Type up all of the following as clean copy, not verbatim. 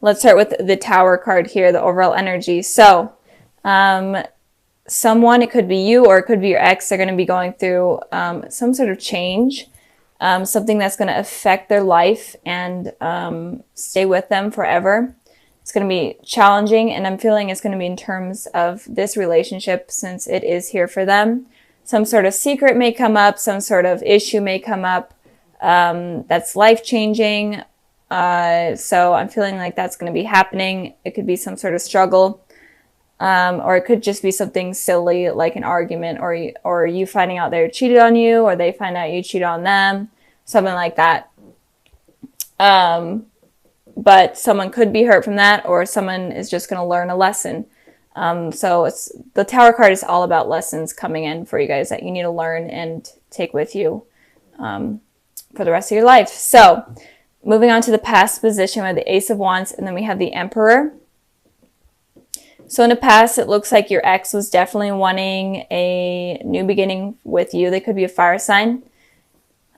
let's start with the Tower card here, the overall energy. So, someone, it could be you or it could be your ex, they're going to be going through some sort of change, something that's going to affect their life and stay with them forever. It's going to be challenging, and I'm feeling it's going to be in terms of this relationship since it is here for them. Some sort of secret may come up, some sort of issue may come up that's life-changing. So I'm feeling like that's going to be happening. It could be some sort of struggle, or it could just be something silly like an argument, or you finding out they cheated on you, or they find out you cheated on them, something like that. But someone could be hurt from that, or someone is just going to learn a lesson. So the Tower card is all about lessons coming in for you guys that you need to learn and take with you for the rest of your life. So moving on to the past position, we have the Ace of Wands, and then we have the Emperor. So in the past, it looks like your ex was definitely wanting a new beginning with you. They could be a fire sign.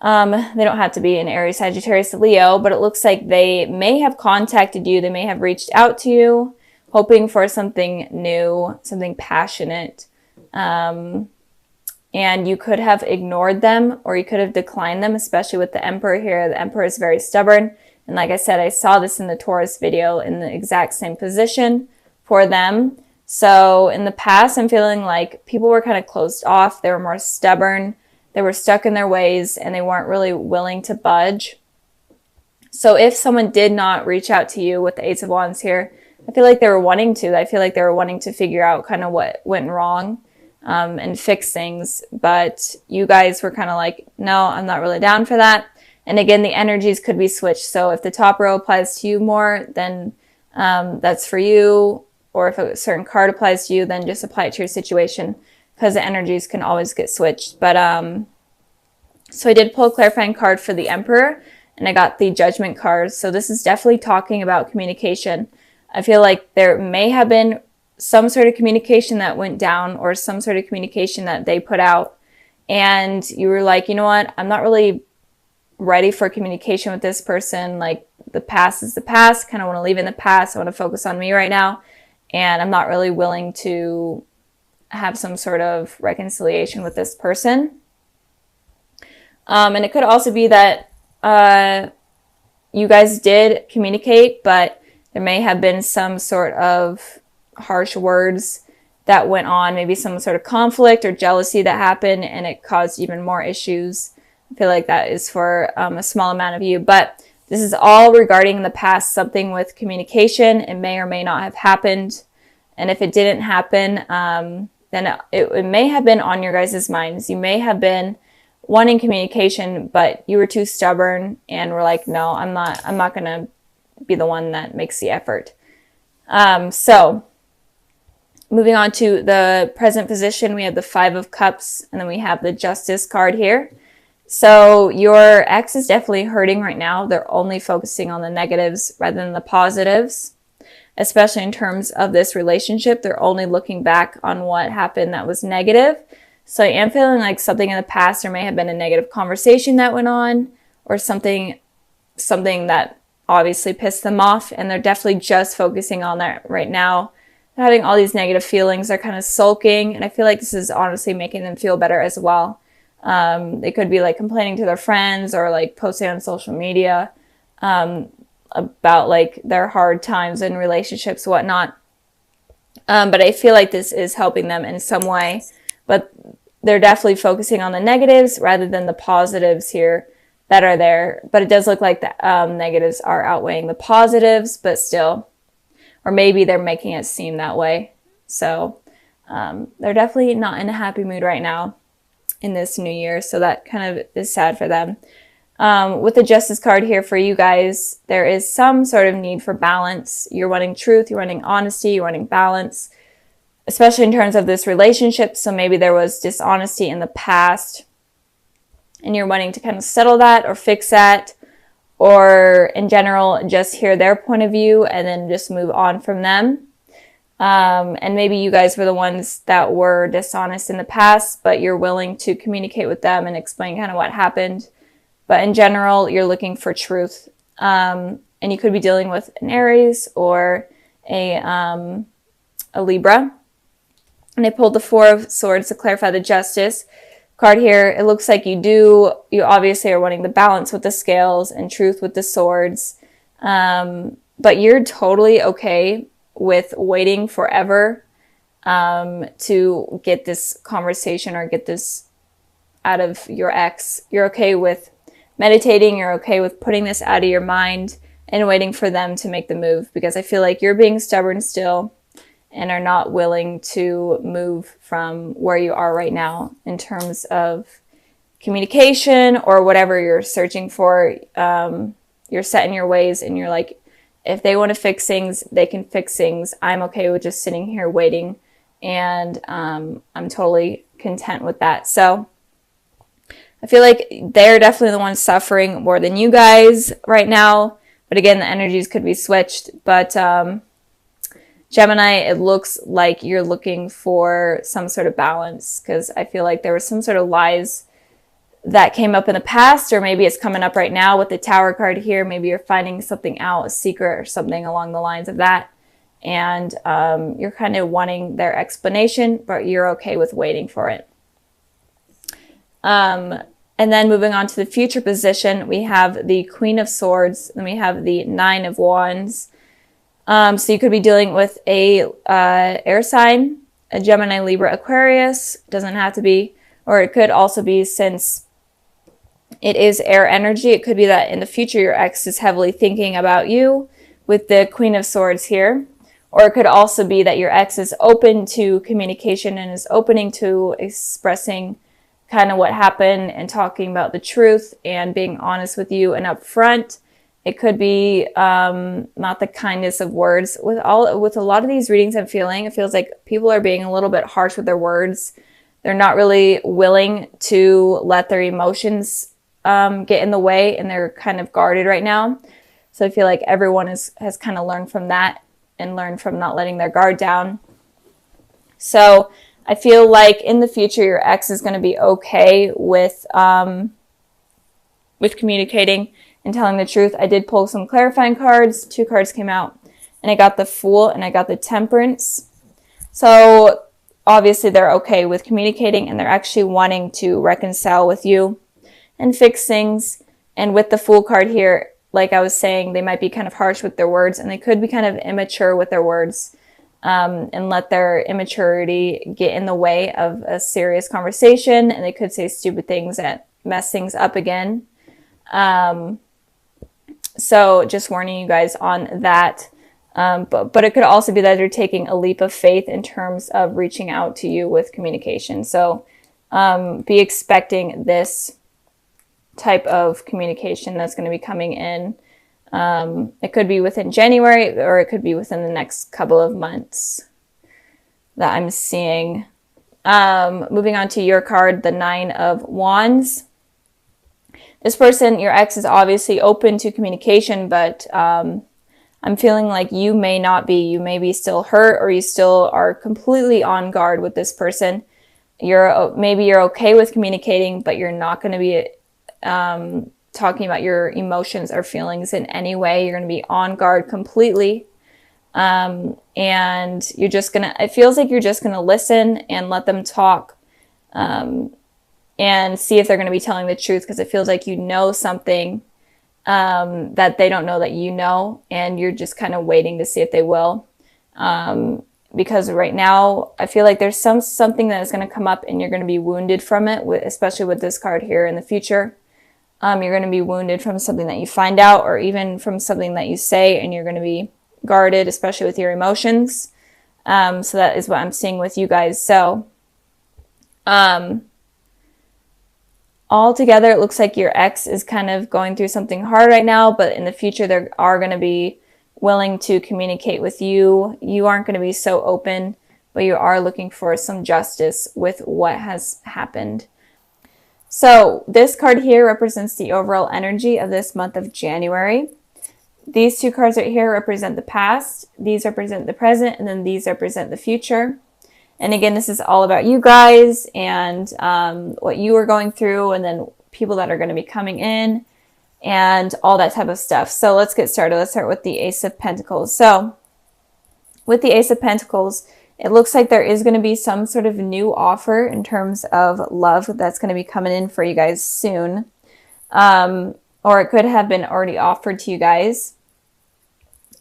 They don't have to be an Aries, Sagittarius, Leo, but it looks like they may have contacted you. They may have reached out to you, hoping for something new, something passionate. And you could have ignored them, or you could have declined them, especially with the Emperor here. The Emperor is very stubborn. And like I said, I saw this in the Taurus video in the exact same position for them. So in the past, I'm feeling like people were kind of closed off. They were more stubborn. They were stuck in their ways, and they weren't really willing to budge. So if someone did not reach out to you with the Ace of Wands here, I feel like they were wanting to. I feel like they were wanting to figure out kind of what went wrong and fix things. But you guys were kind of like, no, I'm not really down for that. And again, the energies could be switched. So if the top row applies to you more, then that's for you. Or if a certain card applies to you, then just apply it to your situation, because the energies can always get switched. But so I did pull a clarifying card for the Emperor, and I got the Judgment card. So this is definitely talking about communication. I feel like there may have been some sort of communication that went down, or some sort of communication that they put out, and you were like, you know what, I'm not really ready for communication with this person. Like, the past is the past. Kind of want to leave it in the past. I want to focus on me right now, and I'm not really willing to have some sort of reconciliation with this person. And it could also be that you guys did communicate, but there may have been some sort of harsh words that went on, maybe some sort of conflict or jealousy that happened, and it caused even more issues. I feel like that is for a small amount of you, but this is all regarding the past, something with communication. It may or may not have happened. And if it didn't happen, then it may have been on your guys' minds. You may have been wanting communication, but you were too stubborn and were like, no, I'm not going to be the one that makes the effort. So moving on to the present position, we have the Five of Cups, and then we have the Justice card here. So your ex is definitely hurting right now. They're only focusing on the negatives rather than the positives, especially in terms of this relationship. They're only looking back on what happened that was negative. So I am feeling like something in the past, there may have been a negative conversation that went on, or something that obviously pissed them off, and they're definitely just focusing on that right now. They're having all these negative feelings. They're kind of sulking, and I feel like this is honestly making them feel better as well. They could be like complaining to their friends, or like posting on social media about like their hard times in relationships, whatnot. But I feel like this is helping them in some way. But they're definitely focusing on the negatives rather than the positives here that are there. But it does look like the negatives are outweighing the positives, but still, or maybe they're making it seem that way. So they're definitely not in a happy mood right now in this new year. So that kind of is sad for them. With the Justice card here for you guys, there is some sort of need for balance. You're wanting truth, you're wanting honesty, you're wanting balance, especially in terms of this relationship. So maybe there was dishonesty in the past, and you're wanting to kind of settle that or fix that, or in general, just hear their point of view and then just move on from them. And maybe you guys were the ones that were dishonest in the past, but you're willing to communicate with them and explain kind of what happened. But in general, you're looking for truth. and you could be dealing with an Aries or a Libra. And I pulled the Four of Swords to clarify the Justice card here. It looks like you obviously are wanting the balance with the scales and truth with the swords. But you're totally okay with waiting forever to get this conversation or get this out of your ex. You're okay with meditating. You're okay with putting this out of your mind and waiting for them to make the move, because I feel like you're being stubborn still and are not willing to move from where you are right now in terms of communication or whatever you're searching for. You're set in your ways and you're like, if they want to fix things, they can fix things. I'm okay with just sitting here waiting, and I'm totally content with that. So I feel like they're definitely the ones suffering more than you guys right now. But again, the energies could be switched. But Gemini, it looks like you're looking for some sort of balance, because I feel like there was some sort of lies that came up in the past, or maybe it's coming up right now with the Tower card here. Maybe you're finding something out, a secret or something along the lines of that. And you're kind of wanting their explanation, but you're okay with waiting for it. And then moving on to the future position, we have the Queen of Swords, and we have the Nine of Wands. So you could be dealing with a air sign, a Gemini, Libra, Aquarius. Doesn't have to be, or it could also be, since it is air energy, it could be that in the future your ex is heavily thinking about you with the Queen of Swords here. Or it could also be that your ex is open to communication and is opening to expressing kind of what happened and talking about the truth and being honest with you and upfront. It could be not the kindness of words. With a lot of these readings I'm feeling, it feels like people are being a little bit harsh with their words. They're not really willing to let their emotions get in the way, and they're kind of guarded right now. So I feel like everyone has kind of learned from that and learned from not letting their guard down. So I feel like in the future, your ex is going to be okay with communicating and telling the truth. I did pull some clarifying cards. 2 cards came out, and I got the Fool and I got the Temperance. So obviously they're okay with communicating, and they're actually wanting to reconcile with you and fix things. And with the Fool card here, like I was saying, they might be kind of harsh with their words, and they could be kind of immature with their words, and let their immaturity get in the way of a serious conversation, and they could say stupid things that mess things up again. So just warning you guys on that. But it could also be that they're taking a leap of faith in terms of reaching out to you with communication. So be expecting this type of communication that's going to be coming in. It could be within January, or it could be within the next couple of months that I'm seeing. Moving on to your card, the Nine of Wands. This person, your ex, is obviously open to communication, but I'm feeling like you may not be. You may be still hurt, or you still are completely on guard with this person. Maybe you're okay with communicating, but you're not going to be talking about your emotions or feelings in any way. You're going to be on guard completely. And it feels like you're just going to listen and let them talk, and see if they're going to be telling the truth, because it feels like you know something that they don't know that you know, and you're just kind of waiting to see if they will. Because right now, I feel like there's something that is going to come up, and you're going to be wounded from it, especially with this card here in the future. You're going to be wounded from something that you find out, or even from something that you say, and you're going to be guarded, especially with your emotions. So that is what I'm seeing with you guys. So altogether, it looks like your ex is kind of going through something hard right now, but in the future, they are going to be willing to communicate with you. You aren't going to be so open, but you are looking for some justice with what has happened. So this card here represents the overall energy of this month of January. These 2 cards right here represent the past. These represent the present, and then these represent the future. And again, this is all about you guys and what you are going through, and then people that are going to be coming in. and all that type of stuff. So let's get started. Let's start with the Ace of Pentacles. So with the Ace of Pentacles, it looks like there is going to be some sort of new offer in terms of love that's going to be coming in for you guys soon. Or it could have been already offered to you guys.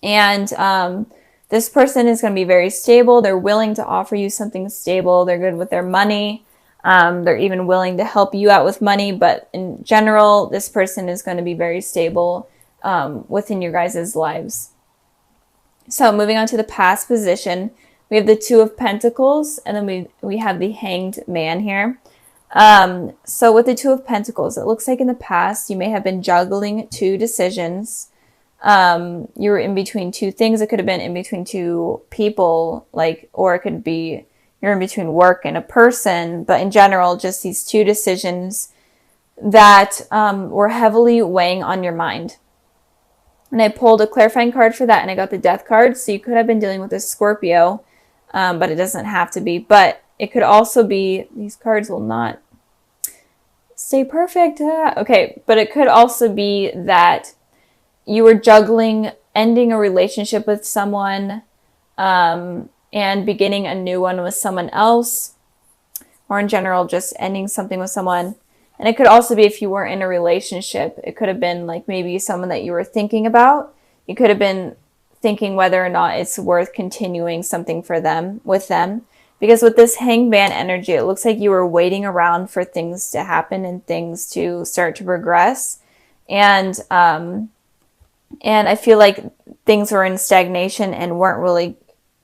And this person is going to be very stable. They're willing to offer you something stable. They're good with their money. They're even willing to help you out with money. But in general, this person is going to be very stable within your guys' lives. So moving on to the past position, we have the Two of Pentacles, and then we have the Hanged Man here. So with the Two of Pentacles, it looks like in the past you may have been juggling two decisions. You were in between two things. It could have been in between two people, or it could be you're in between work and a person. But in general, just these two decisions that were heavily weighing on your mind. And I pulled a clarifying card for that, and I got the Death card. So you could have been dealing with a Scorpio, but it doesn't have to be. But it could also be, these cards will not stay perfect. Okay, but it could also be that you were juggling ending a relationship with someone and beginning a new one with someone else, or in general, just ending something with someone. And it could also be if you weren't in a relationship, it could have been like maybe someone that you were thinking about. You could have been thinking whether or not it's worth continuing something with them. Because with this Hanged Man energy, it looks like you were waiting around for things to happen and things to start to progress. And I feel like things were in stagnation and weren't really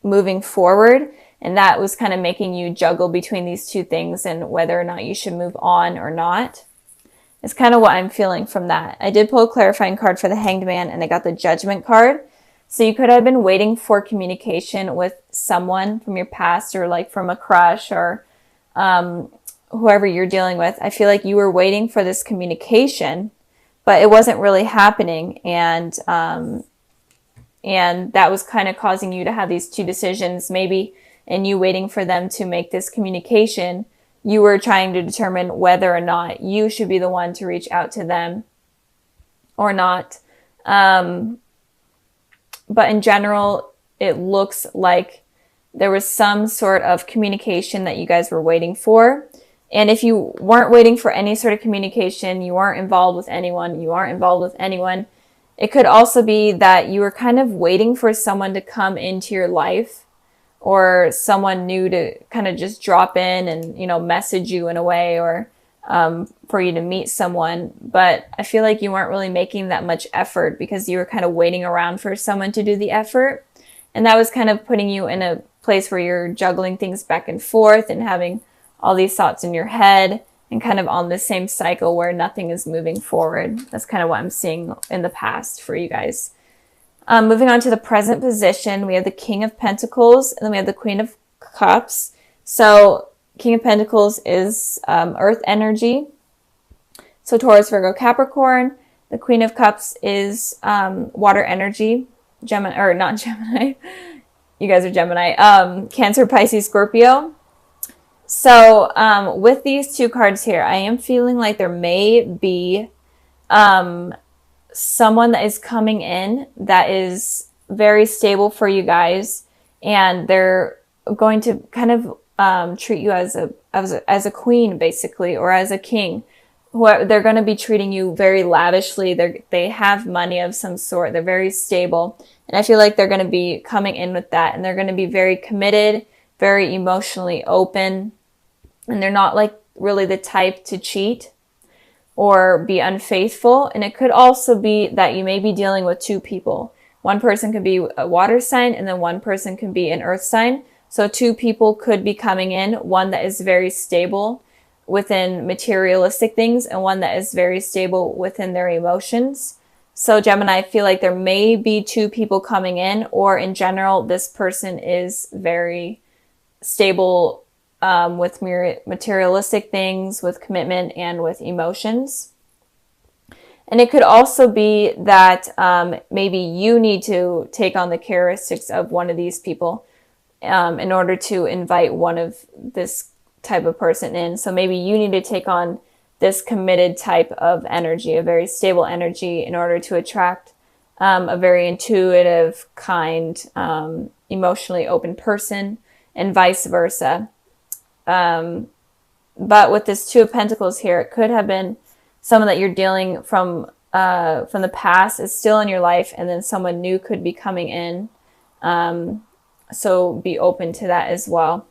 moving forward. And that was kind of making you juggle between these two things and whether or not you should move on or not. It's kind of what I'm feeling from that. I did pull a clarifying card for the Hanged Man, and I got the Judgment card. So you could have been waiting for communication with someone from your past, or like from a crush, or whoever you're dealing with. I feel like you were waiting for this communication, but it wasn't really happening. And that was kind of causing you to have these two decisions, maybe, and you waiting for them to make this communication. You were trying to determine whether or not you should be the one to reach out to them or not. But in general, it looks like there was some sort of communication that you guys were waiting for. And if you weren't waiting for any sort of communication, you weren't involved with anyone, it could also be that you were kind of waiting for someone to come into your life, or someone new to kind of just drop in and, message you in a way, or for you to meet someone. But I feel like you weren't really making that much effort because you were kind of waiting around for someone to do the effort. And that was kind of putting you in a place where you're juggling things back and forth and having all these thoughts in your head and kind of on the same cycle where nothing is moving forward. That's kind of what I'm seeing in the past for you guys. Moving on to the present position, we have the King of Pentacles, and then we have the Queen of Cups. So King of Pentacles is earth energy. So Taurus, Virgo, Capricorn. The Queen of Cups is water energy. Gemini, or not Gemini. You guys are Gemini. Cancer, Pisces, Scorpio. So with these two cards here, I am feeling like there may be someone that is coming in that is very stable for you guys, and they're going to kind of treat you as a queen, basically, or as a king. They're going to be treating you very lavishly. They have money of some sort. They're very stable, and I feel like they're going to be coming in with that, and they're going to be very committed, very emotionally open, and they're not like really the type to cheat or be unfaithful. And it could also be that you may be dealing with two people. One person could be a water sign, and then one person could be an earth sign. So two people could be coming in, one that is very stable within materialistic things and one that is very stable within their emotions. So Gemini, I feel like there may be two people coming in, or in general, this person is very stable with materialistic things, with commitment, and with emotions. And it could also be that maybe you need to take on the characteristics of one of these people in order to invite one of this type of person in. So maybe you need to take on this committed type of energy, a very stable energy, in order to attract a very intuitive, kind, emotionally open person, and vice versa. But with this Two of Pentacles here, it could have been someone that you're dealing from the past is still in your life, and then someone new could be coming in. So be open to that as well.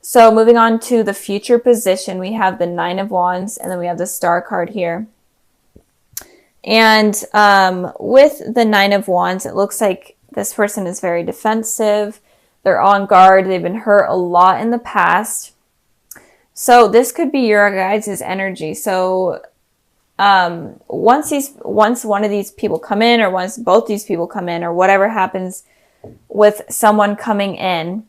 So moving on to the future position, we have the Nine of Wands, and then we have the Star card here. And with the Nine of Wands, it looks like this person is very defensive. They're on guard. They've been hurt a lot in the past. So this could be your guys' energy. So once one of these people come in, or once both these people come in, or whatever happens with someone coming in,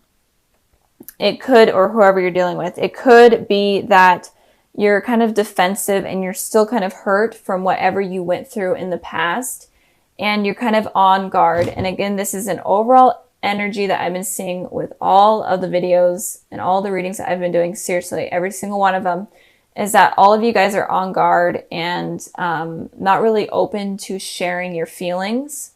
it could, or whoever you're dealing with, it could be that you're kind of defensive and you're still kind of hurt from whatever you went through in the past, and you're kind of on guard. And again, this is an overall energy that I've been seeing with all of the videos and all the readings that I've been doing. Seriously, every single one of them is that all of you guys are on guard and not really open to sharing your feelings.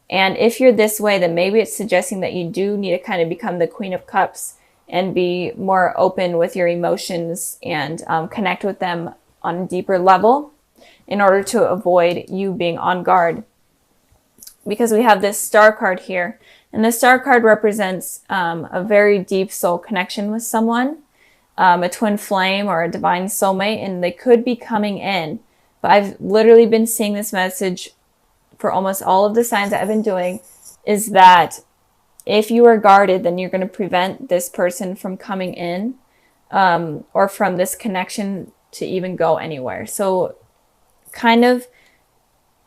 And if you're this way, then maybe it's suggesting that you do need to kind of become the Queen of Cups and be more open with your emotions and connect with them on a deeper level in order to avoid you being on guard. Because we have this Star card here, and the Star card represents a very deep soul connection with someone, a twin flame or a divine soulmate, and they could be coming in. But I've literally been seeing this message for almost all of the signs that I've been doing, is that if you are guarded, then you're going to prevent this person from coming in, or from this connection to even go anywhere. So kind of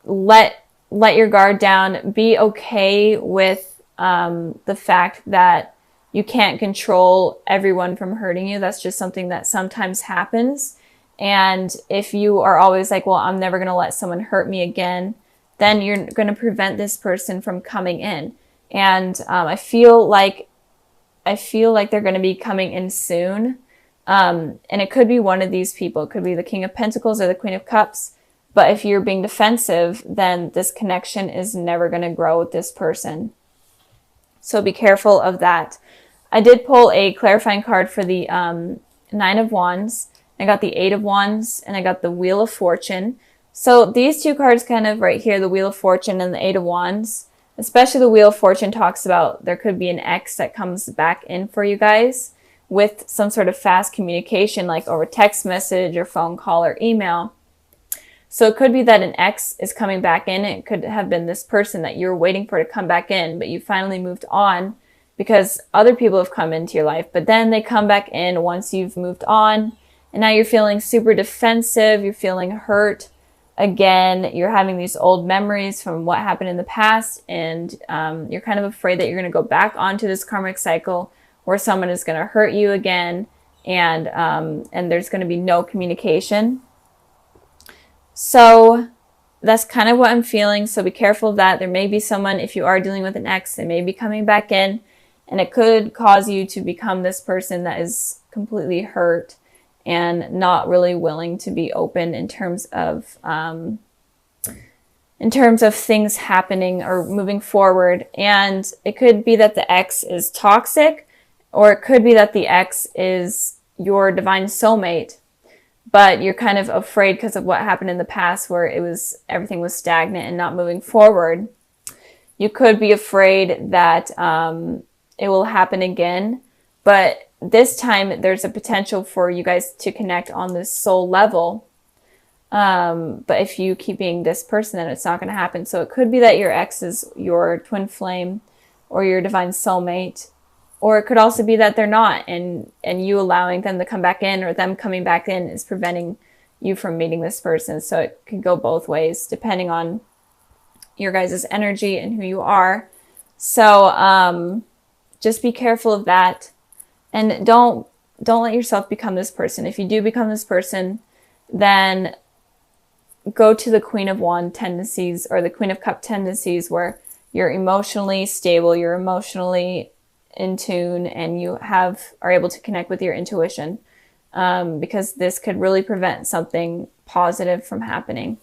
let your guard down. Be okay with the fact that you can't control everyone from hurting you. That's just something that sometimes happens. And if you are always like, well, I'm never going to let someone hurt me again, then you're going to prevent this person from coming in. And I feel like they're going to be coming in soon. And it could be one of these people. It could be the King of Pentacles or the Queen of Cups. But if you're being defensive, then this connection is never going to grow with this person. So be careful of that. I did pull a clarifying card for the Nine of Wands. I got the Eight of Wands, and I got the Wheel of Fortune. So these two cards kind of right here, the Wheel of Fortune and the Eight of Wands, especially the Wheel of Fortune, talks about there could be an ex that comes back in for you guys with some sort of fast communication, like over text message or phone call or email. So it could be that an ex is coming back in. It could have been this person that you were waiting for to come back in, but you finally moved on because other people have come into your life. But then they come back in once you've moved on, and now you're feeling super defensive. You're feeling hurt. Again, you're having these old memories from what happened in the past, and you're kind of afraid that you're going to go back onto this karmic cycle where someone is going to hurt you again, and there's going to be no communication. So that's kind of what I'm feeling. So be careful of that. There may be someone, if you are dealing with an ex, they may be coming back in, and it could cause you to become this person that is completely hurt and not really willing to be open in terms of things happening or moving forward. And it could be that the ex is toxic, or it could be that the ex is your divine soulmate, but you're kind of afraid because of what happened in the past where everything was stagnant and not moving forward. You could be afraid that it will happen again, but this time there's a potential for you guys to connect on this soul level. But if you keep being this person, then it's not going to happen. So it could be that your ex is your twin flame or your divine soulmate, or it could also be that they're not, and you allowing them to come back in, or them coming back in is preventing you from meeting this person. So it could go both ways depending on your guys' energy and who you are. So just be careful of that. And don't let yourself become this person. If you do become this person, then go to the Queen of Wand tendencies or the Queen of Cup tendencies, where you're emotionally stable, you're emotionally in tune, and you are able to connect with your intuition. because this could really prevent something positive from happening.